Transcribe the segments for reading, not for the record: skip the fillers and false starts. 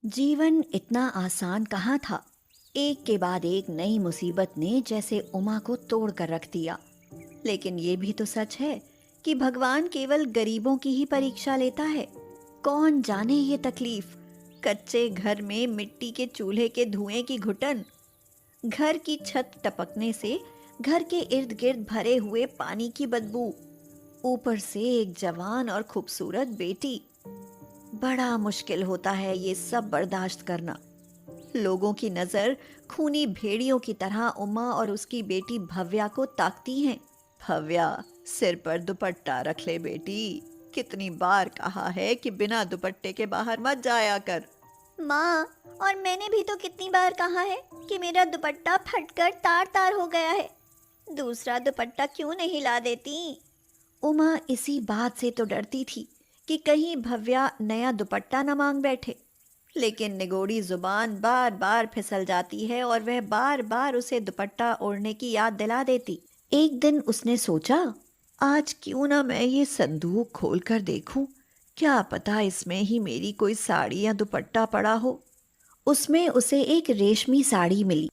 जीवन इतना आसान कहाँ था। एक के बाद एक नई मुसीबत ने जैसे उमा को तोड़ कर रख दिया। लेकिन ये भी तो सच है कि भगवान केवल गरीबों की ही परीक्षा लेता है। कौन जाने ये तकलीफ, कच्चे घर में मिट्टी के चूल्हे के धुएं की घुटन, घर की छत टपकने से घर के इर्द गिर्द भरे हुए पानी की बदबू, ऊपर से एक जवान और खूबसूरत बेटी। बड़ा मुश्किल होता है ये सब बर्दाश्त करना। लोगों की नजर खूनी भेड़ियों की तरह उमा और उसकी बेटी भव्या को ताकती हैं। भव्या, सिर पर दुपट्टा रख ले बेटी। कितनी बार कहा है कि बिना दुपट्टे के बाहर मत जाया कर। माँ, और मैंने भी तो कितनी बार कहा है कि मेरा दुपट्टा फटकर तार तार हो गया है। दूसरा दुपट्टा क्यों नहीं ला देती? उमा इसी बात से तो डरती थी कि कहीं भव्या नया दुपट्टा न मांग बैठे। लेकिन निगोड़ी जुबान बार बार फिसल जाती है और वह बार बार उसे दुपट्टा ओढ़ने की याद दिला देती। एक दिन उसने सोचा, आज क्यों ना मैं ये संदूक खोल कर देखूं। क्या पता इसमें ही मेरी कोई साड़ी या दुपट्टा पड़ा हो। उसमें उसे एक रेशमी साड़ी मिली।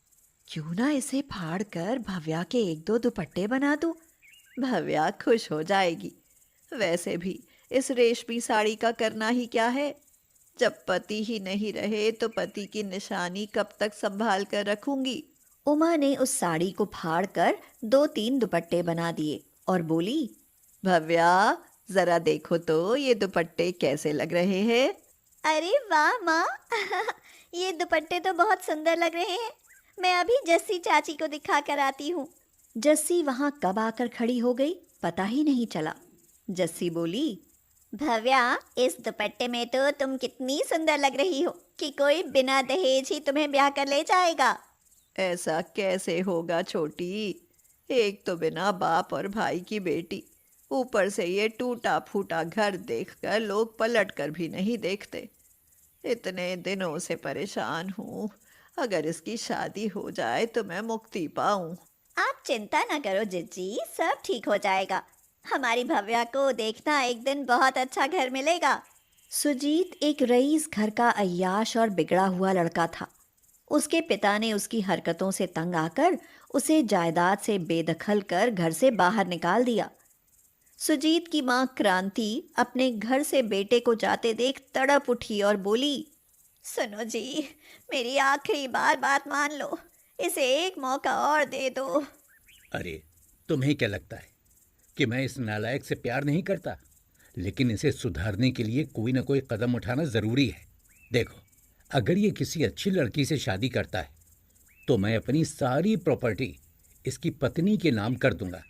क्यों ना इसे फाड़ कर भव्या के एक दो दुपट्टे बना दूं। भव्या खुश हो जाएगी। वैसे भी इस रेशमी साड़ी का करना ही क्या है। जब पति ही नहीं रहे तो पति की निशानी कब तक संभाल कर रखूंगी। उमा ने उस साड़ी को फाड़ कर दो तीन दुपट्टे बना दिए और बोली, भव्या, जरा देखो तो ये दुपट्टे कैसे लग रहे हैं। अरे वाह माँ! ये दुपट्टे तो बहुत सुंदर लग रहे हैं। मैं अभी जस्सी चाची को दिखा कर आती हूँ। जस्सी वहां कब आकर खड़ी हो गई पता ही नहीं चला। जस्सी बोली, भव्या, इस दुपट्टे में तो तुम कितनी सुंदर लग रही हो कि कोई बिना दहेज ही तुम्हें ब्याह कर ले जाएगा। ऐसा कैसे होगा छोटी। एक तो बिना बाप और भाई की बेटी, ऊपर से ये टूटा फूटा घर देखकर लोग पलट कर भी नहीं देखते। इतने दिनों से परेशान हूँ। अगर इसकी शादी हो जाए तो मैं मुक्ति पाऊं। आप चिंता न करो जिज्जी, सब ठीक हो जाएगा। हमारी भव्या को देखना, एक दिन बहुत अच्छा घर मिलेगा। सुजीत एक रईस घर का अय्याश और बिगड़ा हुआ लड़का था। उसके पिता ने उसकी हरकतों से तंग आकर उसे जायदाद से बेदखल कर घर से बाहर निकाल दिया। सुजीत की मां क्रांति अपने घर से बेटे को जाते देख तड़प उठी और बोली, सुनो जी, मेरी आखिरी बार बात मान लो। इसे एक मौका और दे दो। अरे, तुम्हें क्या लगता है कि मैं इस नालायक से प्यार नहीं करता? लेकिन इसे सुधारने के लिए कोई ना कोई कदम उठाना जरूरी है। देखो, अगर ये किसी अच्छी लड़की से शादी करता है तो मैं अपनी सारी प्रॉपर्टी इसकी पत्नी के नाम कर दूंगा,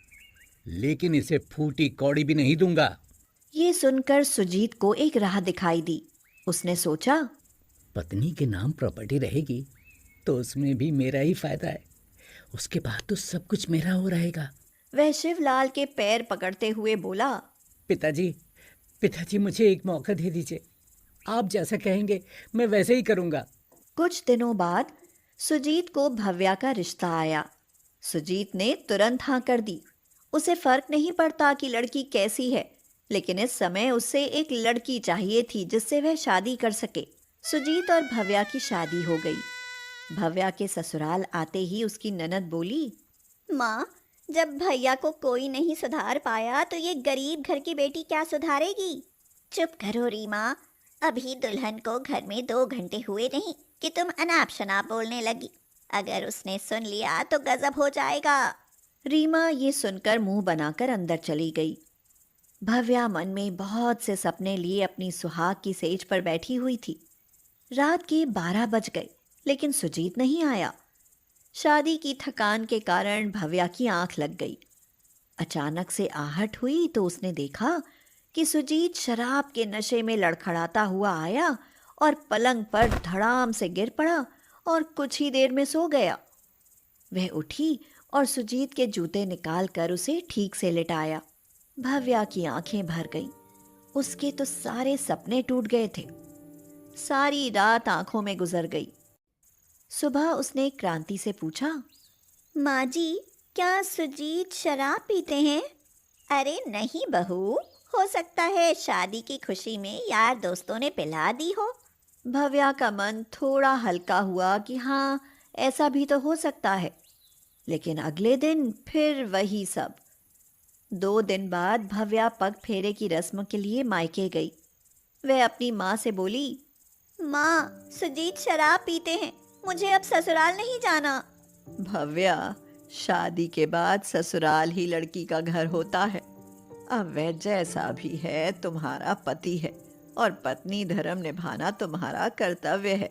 लेकिन इसे फूटी कौड़ी भी नहीं दूंगा। ये सुनकर सुजीत को एक राह दिखाई दी। उसने सोचा, पत्नी के नाम प्रॉपर्टी रहेगी तो उसमें भी मेरा ही फायदा है। उसके बाद तो सब कुछ मेरा हो रहेगा। वह शिवलाल के पैर पकड़ते हुए बोला, पिताजी, पिताजी, मुझे एक मौका दे दीजिए। आप जैसा कहेंगे मैं वैसे ही करूंगा। कुछ दिनों बाद सुजीत को भव्या का रिश्ता आया। सुजीत ने तुरंत हाँ कर दी। उसे फर्क नहीं पड़ता कि लड़की कैसी है, लेकिन इस समय उसे एक लड़की चाहिए थी जिससे वह शादी कर सके। सुजीत और भव्या की शादी हो गई। भव्या के ससुराल आते ही उसकी ननद बोली, माँ, जब भैया को कोई नहीं सुधार पाया तो ये गरीब घर की बेटी क्या सुधारेगी? चुप करो रीमा। अभी दुल्हन को घर में 2 घंटे हुए नहीं कि तुम अनाप शनाप बोलने लगी। अगर उसने सुन लिया तो गजब हो जाएगा। रीमा ये सुनकर मुंह बनाकर अंदर चली गई। भव्या मन में बहुत से सपने लिए अपनी सुहाग की सेज पर बैठी हुई थी। रात के 12 बज गए, लेकिन सुजीत नहीं आया। शादी की थकान के कारण भव्या की आंख लग गई। अचानक से आहट हुई तो उसने देखा कि सुजीत शराब के नशे में लड़खड़ाता हुआ आया और पलंग पर धड़ाम से गिर पड़ा और कुछ ही देर में सो गया। वह उठी और सुजीत के जूते निकालकर उसे ठीक से लिटाया। भव्या की आंखें भर गईं। उसके तो सारे सपने टूट गए थे। सारी रात आंखों में गुजर गई। सुबह उसने क्रांति से पूछा, माँ जी, क्या सुजीत शराब पीते हैं? अरे नहीं बहू, हो सकता है शादी की खुशी में यार दोस्तों ने पिला दी हो। भव्या का मन थोड़ा हल्का हुआ कि हाँ, ऐसा भी तो हो सकता है। लेकिन अगले दिन फिर वही सब। 2 दिन बाद भव्या पग फेरे की रस्म के लिए मायके गई। वह अपनी माँ से बोली, माँ, सुजीत शराब पीते हैं, मुझे अब ससुराल नहीं जाना। भव्या, शादी के बाद ससुराल ही लड़की का घर होता है। अब वह जैसा भी है तुम्हारा पति है और पत्नी धर्म निभाना तुम्हारा कर्तव्य है।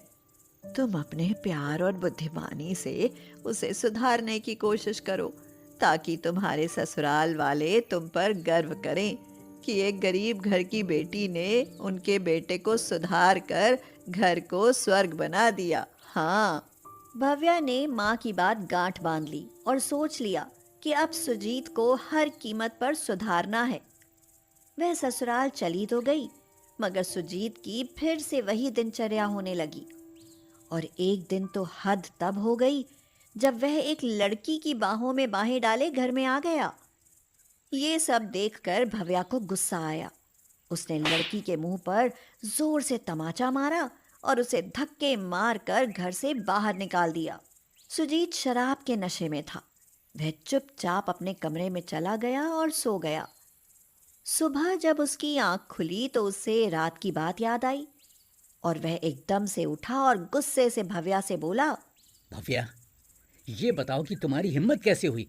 तुम अपने प्यार और बुद्धिमानी से उसे सुधारने की कोशिश करो ताकि तुम्हारे ससुराल वाले तुम पर गर्व करें कि एक गरीब घर की बेटी ने उनके बेटे को सुधार कर घर को स्वर्ग बना दिया। हाँ। भव्या ने माँ की बात गांठ बांध ली और सोच लिया कि अब सुजीत को हर कीमत पर सुधारना है। वह ससुराल चली तो गई, मगर सुजीत की फिर से वही दिनचर्या होने लगी। और एक दिन तो हद तब हो गई जब वह एक लड़की की बाहों में बाहें डाले घर में आ गया। ये सब देखकर भव्या को गुस्सा आया। उसने लड़की के मुंह पर जोर से तमाचा मारा और उसे धक्के मारकर घर से बाहर निकाल दिया। सुजीत शराब के नशे में था। वह चुपचाप अपने कमरे में चला गया और सो गया। सुबह जब उसकी आंख खुली तो उसे रात की बात याद आई और वह एकदम से उठा और गुस्से से भव्या से बोला, भव्या, ये बताओ कि तुम्हारी हिम्मत कैसे हुई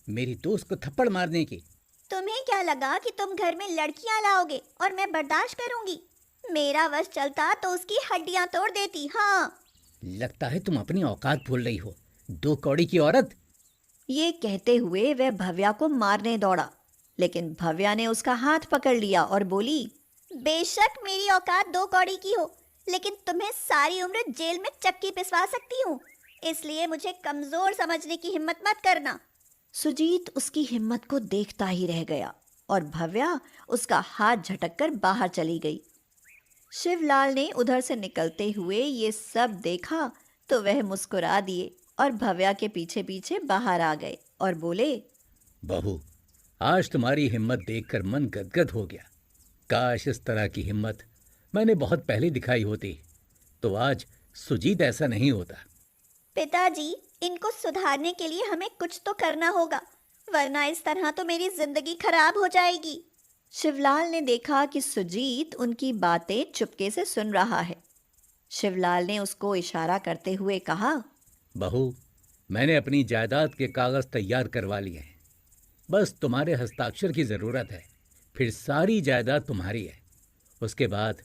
मेरी दोस्त को थप्पड़ मारने की? तुम्हें क्या लगा कि तुम घर में लड़कियां लाओगे और मैं बर्दाश्त करूंगी? मेरा वश चलता तो उसकी हड्डियां तोड़ देती। हाँ, लगता है तुम अपनी औकात भूल रही हो, 2 कौड़ी की औरत। ये कहते हुए वह भव्या को मारने दौड़ा, लेकिन भव्या ने उसका हाथ पकड़ लिया और बोली, बेशक मेरी औकात 2 कौड़ी की हो, लेकिन तुम्हें सारी उम्र जेल में चक्की पिसवा सकती हूँ, इसलिए मुझे कमजोर समझने की हिम्मत मत करना। सुजीत उसकी हिम्मत को देखता ही रह गया और भव्या उसका हाथ झटककर बाहर चली गई। शिवलाल ने उधर से निकलते हुए ये सब देखा तो वह मुस्कुरा दिए और भव्या के पीछे पीछे बाहर आ गए और बोले, बहू, आज तुम्हारी हिम्मत देखकर मन गदगद हो गया। काश इस तरह की हिम्मत मैंने बहुत पहले दिखाई होती तो आज सुजीत ऐसा नहीं होता। पिताजी, इनको सुधारने के लिए हमें कुछ तो करना होगा, वरना इस तरह तो मेरी जिंदगी खराब हो जाएगी। शिवलाल ने देखा कि सुजीत उनकी बातें चुपके से सुन रहा है। शिवलाल ने उसको इशारा करते हुए कहा, बहू, मैंने अपनी जायदाद के कागज तैयार करवा लिए हैं, बस तुम्हारे हस्ताक्षर की जरूरत है, फिर सारी जायदाद तुम्हारी है। उसके बाद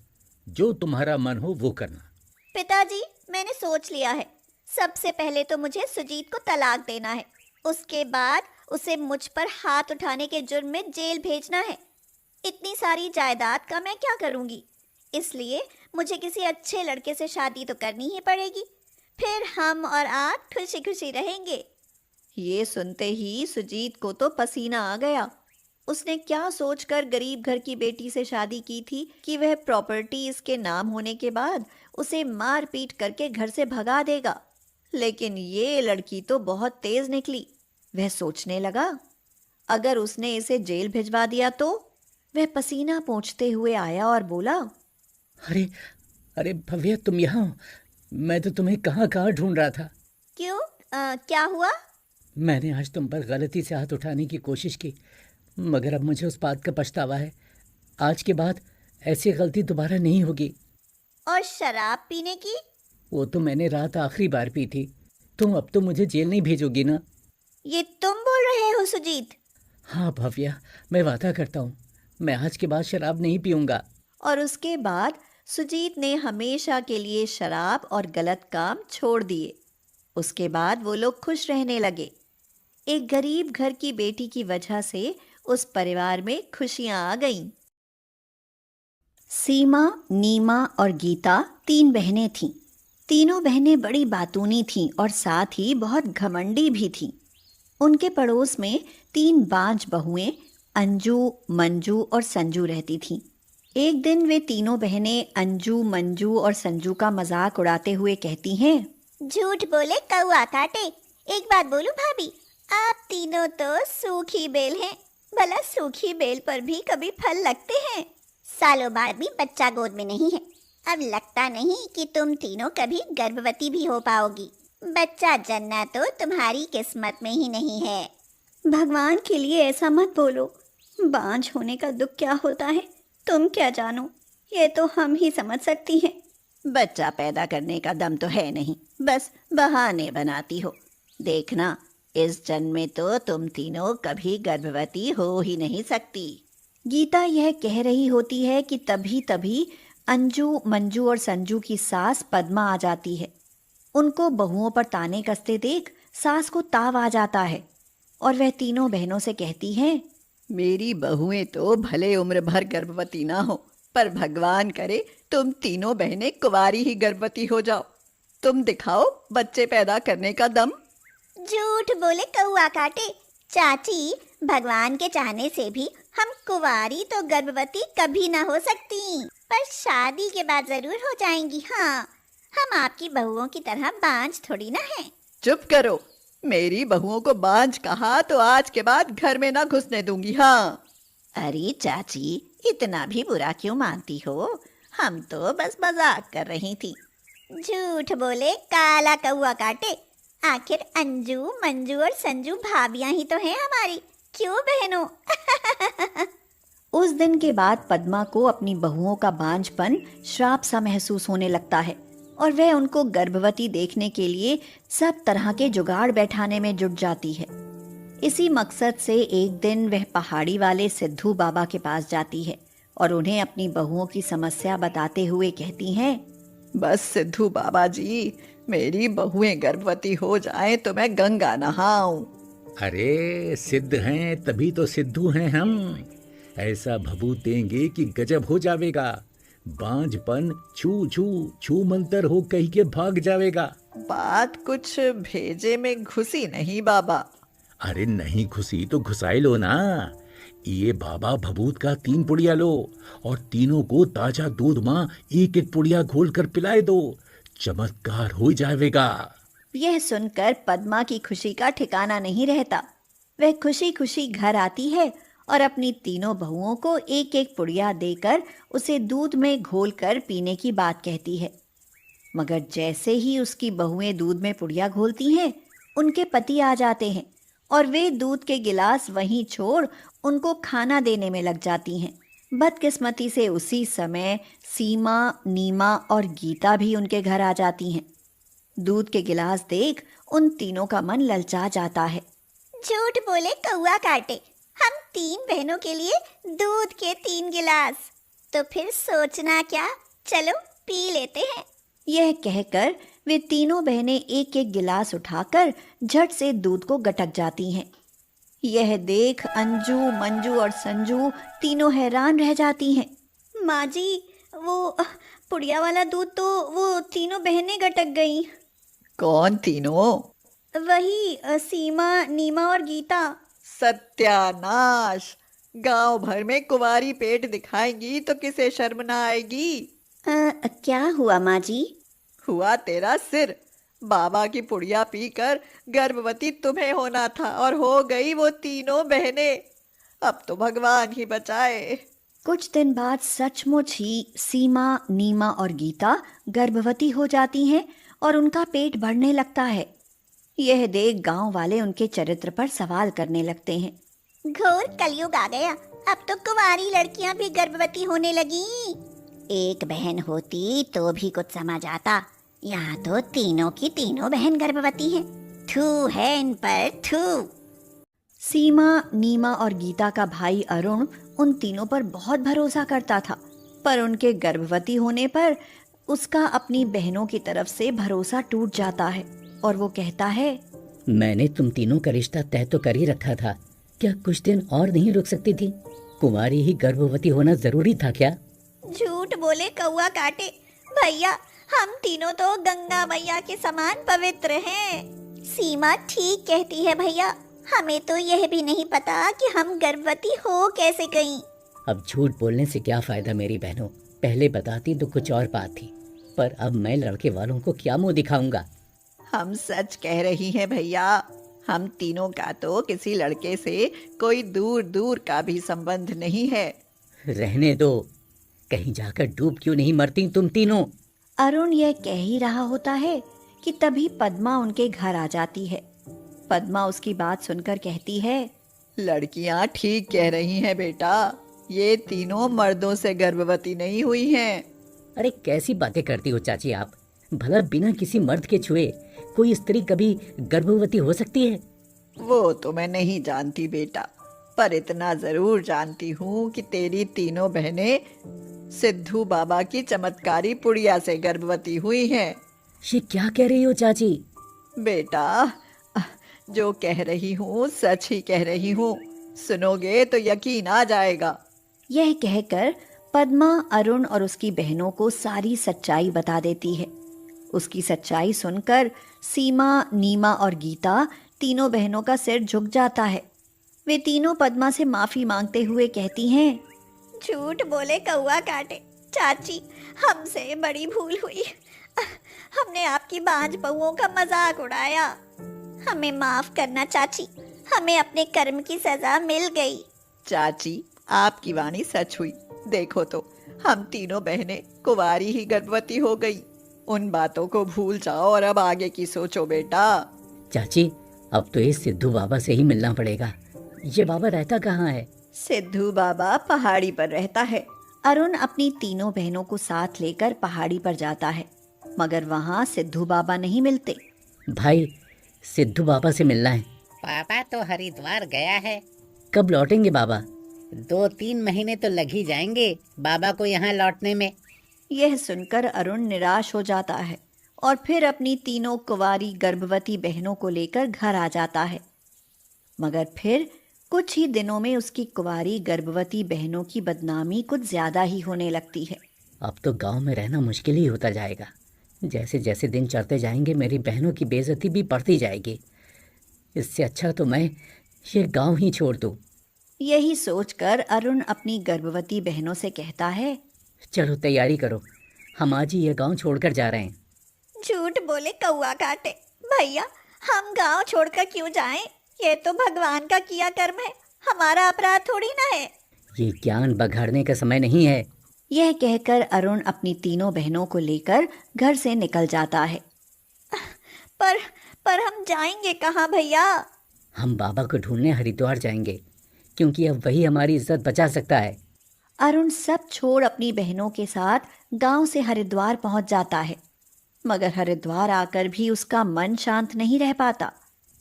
जो तुम्हारा मन हो वो करना। पिताजी, मैंने सोच लिया है, सबसे पहले तो मुझे सुजीत को तलाक देना है, उसके बाद उसे मुझ पर हाथ उठाने के जुर्म में जेल भेजना है। इतनी सारी जायदाद का मैं क्या करूंगी, इसलिए मुझे किसी अच्छे लड़के से शादी तो करनी ही पड़ेगी, फिर हम और आप खुशी खुशी रहेंगे। ये सुनते ही सुजीत को तो पसीना आ गया। उसने क्या सोचकर गरीब घर की बेटी से शादी की थी कि वह प्रॉपर्टी इसके नाम होने के बाद उसे मार पीट करके घर से भगा देगा। लेकिन ये लड़की तो बहुत तेज निकली। वह सोचने लगा, अगर उसने इसे जेल भिजवा दिया तो। वह पसीना पोंछते हुए आया और बोला, अरे अरे भव्या, तुम यहाँ हो? मैं तो तुम्हें कहाँ कहाँ ढूंढ रहा था। क्यों, क्या हुआ? मैंने आज तुम पर गलती से हाथ उठाने की कोशिश की, मगर अब मुझे उस बात का पछतावा है। आज के बाद ऐसी गलती दोबारा नहीं होगी। और शराब पीने की? वो तो मैंने रात आखिरी बार पी थी। तुम अब तो मुझे जेल नहीं भेजोगी ना? ये तुम बोल रहे हो सुजीत? हाँ भव्या, मैं वादा करता हूँ, मैं आज के बाद शराब नहीं पीऊंगा। और उसके बाद सुजीत ने हमेशा के लिए शराब और गलत काम छोड़ दिए। उसके बाद वो लोग खुश रहने लगे। एक गरीब घर की बेटी की वजह से उस परिवार में खुशियां आ गईं। सीमा, नीमा और गीता 3 बहनें थीं। तीनों बहनें बड़ी बातूनी थीं और साथ ही बहुत घमंडी भी थीं। उनके पड़ोस में 3 बांझ बहुएं अंजू, मंजू और संजू रहती थीं। एक दिन वे तीनों बहनें अंजू, मंजू और संजू का मजाक उड़ाते हुए कहती हैं, झूठ बोले कौआ काटे। एक बात बोलूं भाभी, आप तीनों तो सूखी बेल हैं। भला सूखी बेल पर भी कभी फल लगते हैं? सालों बाद भी बच्चा गोद में नहीं है। अब लगता नहीं कि तुम तीनों कभी गर्भवती भी हो पाओगी। बच्चा जन्ना तो तुम्हारी किस्मत में ही नहीं है। भगवान के लिए ऐसा मत बोलो। बांझ होने का दुख क्या होता है तुम क्या जानो, ये तो हम ही समझ सकती हैं। बच्चा पैदा करने का दम तो है नहीं, बस बहाने बनाती हो। देखना, इस जन्म में तो तुम तीनों कभी गर्भवती हो ही नहीं सकती। गीता यह कह रही होती है कि तभी तभी अंजू, मंजू और संजू की सास पद्मा आ जाती है। उनको बहुओं पर ताने कसते देख सास को ताव आ जाता है और वह तीनों बहनों से कहती हैं, मेरी बहुएं तो भले उम्र भर गर्भवती ना हो, पर भगवान करे तुम तीनों बहनें कुंवारी ही गर्भवती हो जाओ। तुम दिखाओ बच्चे पैदा करने का दम। झूठ बोले कौआ काटे। चाची, भगवान के चाहने से भी हम कुंवारी तो गर्भवती कभी ना हो सकती, पर शादी के बाद जरूर हो जाएंगी। हाँ, हम आपकी बहुओं की तरह बांझ थोड़ी ना हैं। चुप करो, मेरी बहुओं को बांझ कहा तो आज के बाद घर में ना घुसने दूंगी। हाँ। अरे चाची, इतना भी बुरा क्यों मानती हो? हम तो बस मजाक कर रही थी। झूठ बोले काला कौआ काटे। आखिर अंजू, मंजू और संजू भाभियां ही तो हैं हमारी, क्यों बहनों? उस दिन के बाद पद्मा को अपनी बहुओं का बांझपन श्राप सा महसूस होने लगता है और वह उनको गर्भवती देखने के लिए सब तरह के जुगाड़ बैठाने में जुट जाती है। इसी मकसद से एक दिन वह पहाड़ी वाले सिद्धू बाबा के पास जाती है और उन्हें अपनी बहुओं की समस्या बताते हुए कहती हैं, बस सिद्धू बाबा जी, मेरी बहुएं गर्भवती हो जाएं तो मैं गंगा नहाऊं। अरे सिद्ध हैं तभी तो सिद्धू हैं हम। ऐसा भभूत देंगे कि गजब हो जावेगा। बांझपन छू छू छू मंतर हो कही के भाग जावेगा। बात कुछ भेजे में घुसी नहीं बाबा। अरे नहीं घुसी तो घुसाई लो ना। ये बाबा भभूत का 3 पुड़िया लो और तीनों को ताजा दूध मां एक एक पुड़िया घोल कर पिलाए दो। चमत्कार हो जाएगा। यह सुनकर पद्मा की खुशी का ठिकाना नहीं रहता। वह खुशी खुशी घर आती है और अपनी तीनों बहुओं को एक एक पुड़िया देकर उसे दूध में घोलकर पीने की बात कहती है। मगर जैसे ही उसकी बहुएं दूध में पुड़िया घोलती हैं, उनके पति आ जाते हैं और वे दूध के गिलास वहीं छोड़ उनको खाना देने में लग जाती हैं। बदकिस्मती से उसी समय सीमा, नीमा और गीता भी उनके घर आ जाती हैं। दूध के गिलास देख उन तीनों का मन ललचा जाता है। झूठ बोले कौआ काटे। हम 3 बहनों के लिए दूध के 3 गिलास, तो फिर सोचना क्या, चलो पी लेते हैं। यह कहकर वे तीनों बहनें एक एक गिलास उठाकर झट से दूध को गटक जाती हैं। यह देख अंजू, मंजू और संजू तीनों हैरान रह जाती हैं। माँ जी, वो पुड़िया वाला दूध तो वो तीनों बहनें गटक गईं। कौन तीनों? वही सीमा, नीमा और गीता। सत्यानाश! गांव भर में कुंवारी पेट दिखाएंगी तो किसे शर्म ना आएगी? क्या हुआ माँ जी? हुआ तेरा सिर। बाबा की पुड़िया पीकर गर्भवती तुम्हें होना था और हो गई वो तीनों बहनें। अब तो भगवान ही बचाए। कुछ दिन बाद सचमुच ही सीमा, नीमा और गीता गर्भवती हो जाती हैं और उनका पेट बढ़ने लगता है। यह देख गांव वाले उनके चरित्र पर सवाल करने लगते हैं। घोर कलयुग आ गया, अब तो कुंवारी लड़कियां भी गर्भवती होने लगी। एक बहन होती तो भी कुछ समझ आता, यहाँ तो तीनों की तीनों बहन गर्भवती हैं। थू है इन पर, थू। सीमा, नीमा और गीता का भाई अरुण उन तीनों पर बहुत भरोसा करता था, पर उनके गर्भवती होने पर उसका अपनी बहनों की तरफ से भरोसा टूट जाता है और वो कहता है, मैंने तुम तीनों का रिश्ता तय तो कर ही रखा था, क्या कुछ दिन और नहीं रुक सकती थी? कुंवारी ही गर्भवती होना जरूरी था क्या? झूठ बोले कौआ काटे। भैया, हम तीनों तो गंगा मैया के समान पवित्र हैं। सीमा ठीक कहती है भैया, हमें तो यह भी नहीं पता कि हम गर्भवती हो कैसे गईं। अब झूठ बोलने से क्या फायदा मेरी बहनों, पहले बताती तो कुछ और बात थी, पर अब मैं लड़के वालों को क्या मुंह दिखाऊंगा? हम सच कह रही हैं भैया, हम तीनों का तो किसी लड़के से कोई दूर दूर का भी संबंध नहीं है। रहने दो, कहीं जाकर डूब क्यों नहीं मरती तुम तीनों? अरुण यह कह ही रहा होता है कि तभी पद्मा उनके घर आ जाती है। पद्मा उसकी बात सुनकर कहती है, लड़कियां ठीक कह रही हैं बेटा, ये तीनों मर्दों से गर्भवती नहीं हुई हैं। अरे कैसी बातें करती हो चाची आप? भला बिना किसी मर्द के छुए कोई स्त्री कभी गर्भवती हो सकती है? वो तो मैं नहीं जानती बेटा, पर इतना जरूर जानती हूँ कि तेरी तीनों बहनें सिद्धू बाबा की चमत्कारी पुड़िया से गर्भवती हुई हैं। ये क्या कह रही हो चाची? बेटा, जो कह रही हूँ सच ही कह रही हूँ, सुनोगे तो यकीन आ जाएगा। यह कहकर पद्मा अरुण और उसकी बहनों को सारी सच्चाई बता देती है। उसकी सच्चाई सुनकर सीमा, नीमा और गीता तीनों बहनों का सिर झुक जाता है। वे तीनों पद्मा से माफी मांगते हुए कहती हैं, झूठ बोले कौआ काटे, चाची हमसे बड़ी भूल हुई। हमने आपकी बांझ बहुओं का मजाक उड़ाया। हमें माफ करना चाची, हमें अपने कर्म की सजा मिल गई। चाची आपकी वाणी सच हुई। देखो तो हम तीनों बहनें कुंवारी ही गर्भवती हो गई। उन बातों को भूल जाओ और अब आगे की सोचो बेटा। चाची अब तो इस सिद्धू बाबा से ही मिलना पड़ेगा। ये बाबा रहता कहाँ है? सिद्धू बाबा पहाड़ी पर रहता है। अरुण अपनी तीनों बहनों को साथ लेकर पहाड़ी पर जाता है, मगर वहाँ सिद्धू बाबा नहीं मिलते। भाई सिद्धू बाबा से मिलना है। पापा तो हरिद्वार गया है। कब लौटेंगे बाबा? 2-3 महीने तो लग ही जाएंगे बाबा को यहाँ लौटने में। यह सुनकर अरुण निराश हो जाता है और फिर अपनी तीनों कुंवारी गर्भवती बहनों को लेकर घर आ जाता है। मगर फिर कुछ ही दिनों में उसकी कुंवारी गर्भवती बहनों की बदनामी कुछ ज्यादा ही होने लगती है। अब तो गांव में रहना मुश्किल ही होता जाएगा। जैसे जैसे दिन चढ़ते जाएंगे मेरी बहनों की बेइज्जती भी बढ़ती जाएगी। इससे अच्छा तो मैं ये गांव ही छोड़ दूं। यही सोचकर अरुण अपनी गर्भवती बहनों से कहता है, चलो तैयारी करो, हम आज ही ये गांव छोड़कर जा रहे हैं। झूठ बोले कौआ काटे, भैया हम गांव छोड़कर क्यों जाएं? ये तो भगवान का किया कर्म है, हमारा अपराध थोड़ी ना है। ये ज्ञान बघाड़ने का समय नहीं है। यह कहकर अरुण अपनी तीनों बहनों को लेकर घर से निकल जाता है। पर हम जाएंगे कहाँ भैया? हम बाबा को ढूंढने हरिद्वार जाएंगे, क्योंकि अब वही हमारी इज्जत बचा सकता है। अरुण सब छोड़ अपनी बहनों के साथ गांव से हरिद्वार पहुंच जाता है, मगर हरिद्वार आकर भी उसका मन शांत नहीं रह पाता।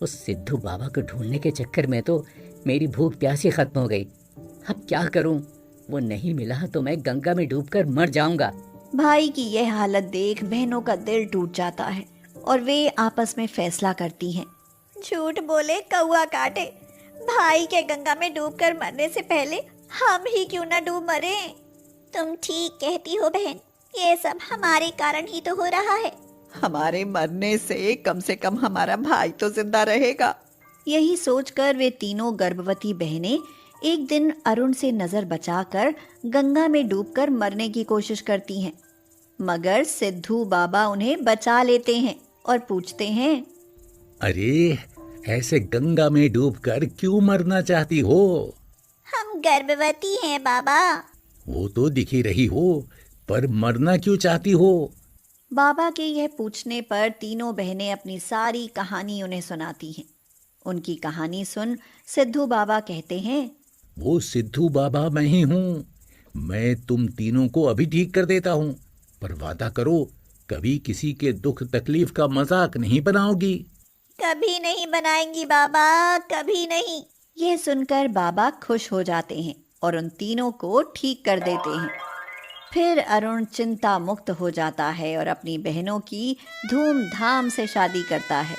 उस सिद्धू बाबा को ढूंढने के चक्कर में तो मेरी भूख प्यास ही खत्म हो गई। अब क्या करूं? वो नहीं मिला तो मैं गंगा में डूबकर मर जाऊंगा। भाई की यह हालत देख बहनों का दिल टूट जाता है और वे आपस में फैसला करती हैं। झूठ बोले कौआ काटे, भाई के गंगा में डूबकर मरने से पहले हम ही क्यों ना डूब मरे। तुम ठीक कहती हो बहन, ये सब हमारे कारण ही तो हो रहा है। हमारे मरने से कम हमारा भाई तो जिंदा रहेगा। यही सोचकर वे तीनों गर्भवती बहनें एक दिन अरुण से नजर बचाकर गंगा में डूबकर मरने की कोशिश करती हैं, मगर सिद्धू बाबा उन्हें बचा लेते हैं और पूछते हैं, अरे ऐसे गंगा में डूबकर क्यों मरना चाहती हो? हम गर्भवती हैं बाबा। वो तो दिख ही रही हो, पर मरना क्यों चाहती हो? बाबा के यह पूछने पर तीनों बहनें अपनी सारी कहानी उन्हें सुनाती हैं। उनकी कहानी सुन सिद्धू बाबा कहते हैं, वो सिद्धू बाबा मैं ही हूँ। मैं तुम तीनों को अभी ठीक कर देता हूँ, पर वादा करो कभी किसी के दुख तकलीफ का मजाक नहीं बनाओगी। कभी नहीं बनाएंगी बाबा, कभी नहीं। यह सुनकर बाबा खुश हो जाते हैं और उन तीनों को ठीक कर देते हैं। फिर अरुण चिंता मुक्त हो जाता है और अपनी बहनों की धूमधाम से शादी करता है।